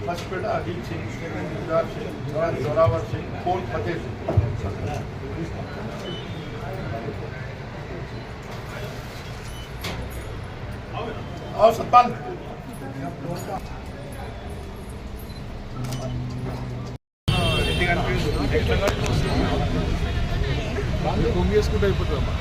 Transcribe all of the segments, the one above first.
First बेटा Ajit Singh, second Gujarat Singh, third Zorawar Singh, fourth Fateh Singh. और सत्तान కొంగేసుకుంటే అయిపోతుందమ్మా.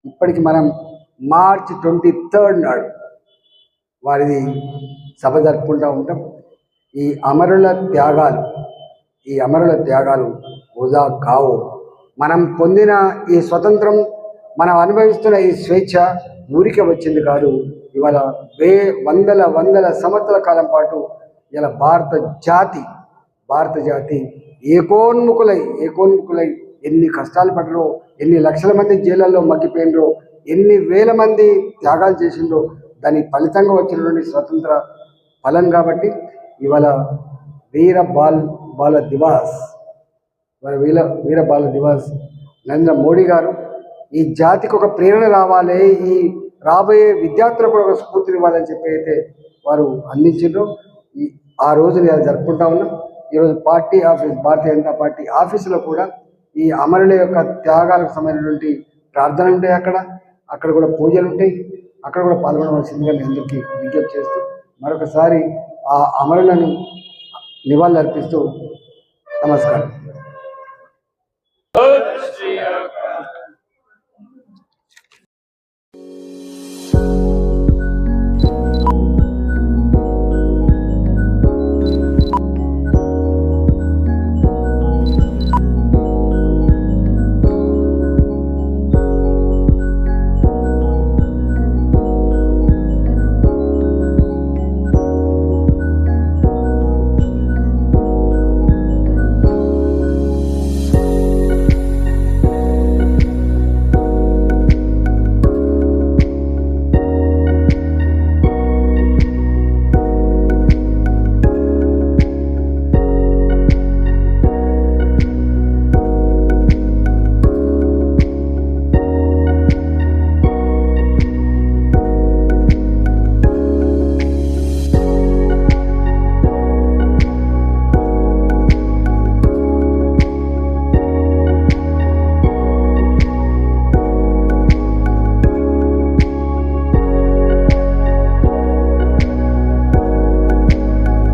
ఇప్పటికి మనం మార్చి 23 నాడు వారిది సభ జరుపుకుంటూ ఉంటాం. ఈ అమరుల త్యాగాలు వృధా కావు. మనం పొందిన ఈ స్వతంత్రం, మనం అనుభవిస్తున్న ఈ స్వేచ్ఛ ఊరికే వచ్చింది కాదు. ఇవాళ వందల సంవత్సరాల కాలం పాటు ఇలా భారత జాతి ఏకోన్ముఖులై ఎన్ని కష్టాలు పడ్డరో, ఎన్ని లక్షల మంది జైళ్ళల్లో మగ్గిపోయినరో, ఎన్ని వేల మంది త్యాగాలు చేసిండ్రో, దాని ఫలితంగా వచ్చినటువంటి స్వతంత్ర ఫలం. కాబట్టి ఇవాళ వీర బాల దివాస్ నరేంద్ర మోడీ గారు ఈ జాతికి ఒక ప్రేరణ రావాలి, ఈ రాబోయే విద్యార్థులకు కూడా ఒక స్ఫూర్తినివ్వాలని చెప్పి అయితే వారు అందించారు. ఆ రోజుని జరుపుకుంటా ఉన్నాం. ఈరోజు party office, Bharatiya Janata party ఆఫీసులో కూడా ఈ అమరుల యొక్క త్యాగాలకు సంబంధించినటువంటి ప్రార్థనలు ఉంటాయి. అక్కడ కూడా పూజలు ఉంటాయి. అక్కడ కూడా పాల్గొనవలసిందిగా మీ అందరికీ విజ్ఞప్తి చేస్తూ మరొకసారి ఆ అమరులను నివాళులర్పిస్తూ నమస్కారం.